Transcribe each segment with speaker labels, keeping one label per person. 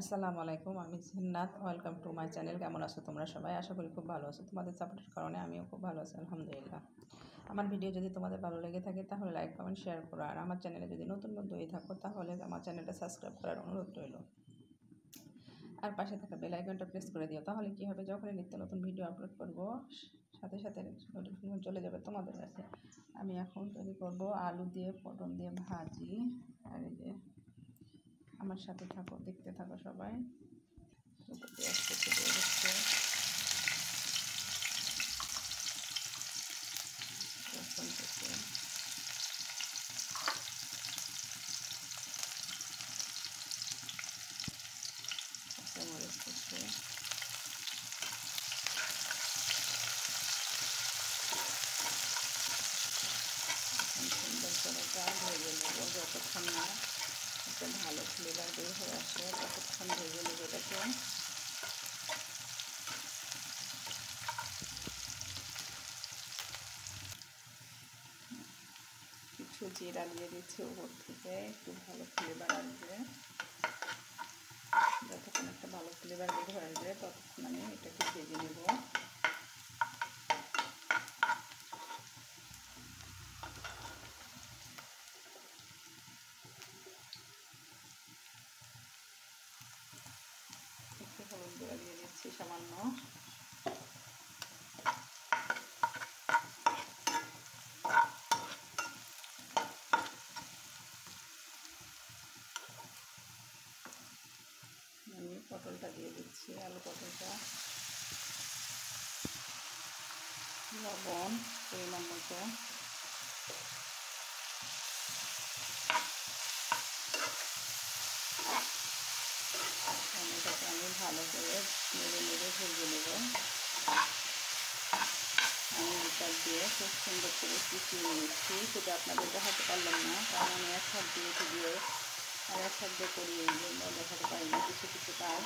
Speaker 1: আসসালামু আলাইকুম, আমি Jinnat. Welcome to my channel. কেমন আছো তোমরা সবাই? আশা করি খুব ভালো আছো। তোমাদের সাপোর্টের কারণে আমিও খুব ভালো আছি, আলহামদুলিল্লাহ। আমার ভিডিও যদি তোমাদের ভালো লেগে থাকে তাহলে লাইক, কমেন্ট, শেয়ার করো। আর আমার চ্যানেলে যদি নতুন বন্ধু হয়ে থাকো তাহলে আমার চ্যানেলটা সাবস্ক্রাইব করার অনুরোধ রইল। আর পাশে থাকা বেল আইকনটা প্রেস করে দিও, তাহলে কী হবে, যখনই নিত্য নতুন ভিডিও আপলোড করবো সাথে সাথে নোটিফিকেশন চলে যাবে তোমাদের কাছে। আমি এখন তৈরি করব আলু দিয়ে পটল দিয়ে ভাজি। আর এই যে আমার সাথে থাকো, দেখতে থাকো সবাই। পেঁয়াজ কেটে দিয়ে দিচ্ছে, রসুন কেটে, কাঁচামরিচ কেটে, সুন্দর করে ভেজে নেবো। যতক্ষণ না একটা ভালো ফ্লেভার বের হয়ে আসে ততক্ষণ ভেজে নেবো এটাকে। কিছু জিরা দিয়ে দিচ্ছি উপর থেকে, একটু ভালো ফ্লেভার আসবে। যতক্ষণ একটা ভালো ফ্লেভার বের হয়ে আসবে ততক্ষণ আমি এটাকে ভেজে নেব। একটু হলুদ গুঁড়া দিয়ে দিচ্ছি সামান্য। আমি পটলটা দিয়ে দিচ্ছি, আলু পটলটা, লবণ পরিমাণ মতো, এটাকে আমি ভালো করে নেড়ে নেড়ে ভেজে নেব। আমি এটা দিয়ে খুব সুন্দর করে কুচিয়ে নিচ্ছি, সেটা আপনাদের দেখাতে পারলাম না, কারণ আমি এক হাত দিয়ে ভিডিও আর এক হাত দিয়ে করি, এই জন্য দেখাতে পারি না কিছু কিছু কাজ।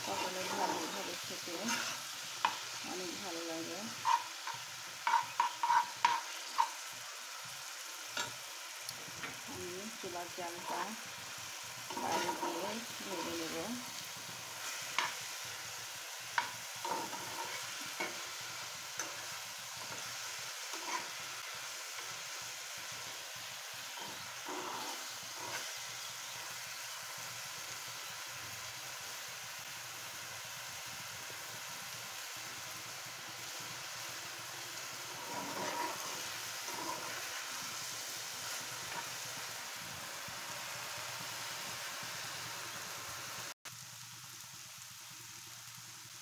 Speaker 1: পটলের ভালো ভালো খেতে অনেক ভালো লাগে। আমি চুলার জালটা বাইরে দিয়ে ভেজে নেব।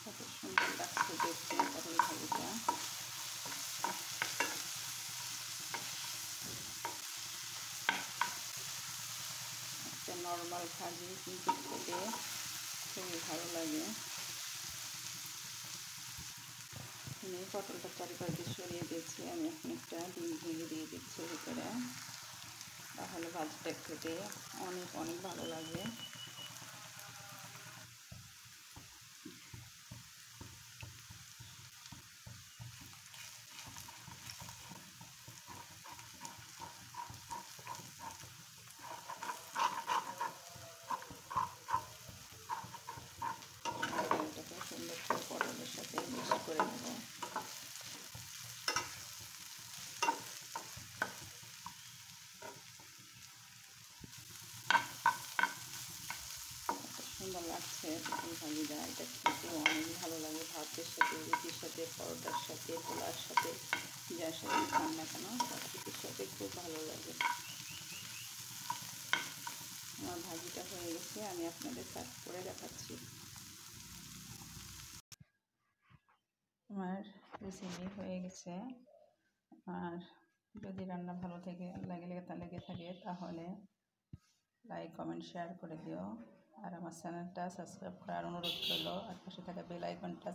Speaker 1: কত সুন্দর লাগছে দেখতে পটল ভাজিটা। একটা নর্মাল ভাজি কিন্তু খেতে খুবই ভালো লাগে। আমি পটলটা চারিপাশে সরিয়ে দিচ্ছি, আমি এখন একটা ডিম ভেঙে দিয়ে দিচ্ছি ভিতরে, তাহলে ভাজিটা খেতে অনেক অনেক ভালো লাগে। এটাকে সুন্দর করে পটলের সাথে মিক্স করে নেব। সুন্দর লাগছে পটল ভাজিটা, এটা খেতে অনেক ভালো লাগে। ভাতের সাথে, রুটির সাথে, পরোটার সাথে, পোলার সাথে, যার সাথে খান না কেন সব কিছুর সাথে খুব ভালো লাগে। আমার ভাজিটা হয়ে গেছে, আমি আপনাদের সার্ভ করে দেখাচ্ছি। আমার রেসিপি হয়ে গেছে। আর যদি রান্না ভালো লেগে থাকে তাহলে লাইক, কমেন্ট, শেয়ার করে দিও। আর আমার চ্যানেলটা সাবস্ক্রাইব করার অনুরোধ রইল। আর পাশে থাকা বেল আইকনটা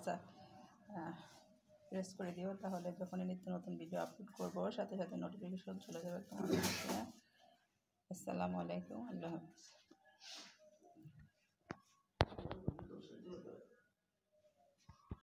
Speaker 1: প্রেস করে দিও, তাহলে যখনই নিত্য নতুন ভিডিও আপলোড করবো সাথে সাথে নোটিফিকেশন চলে যাবে তোমাদের কাছে। আসসালামু আলাইকুম, আল্লাহ হাফিজ।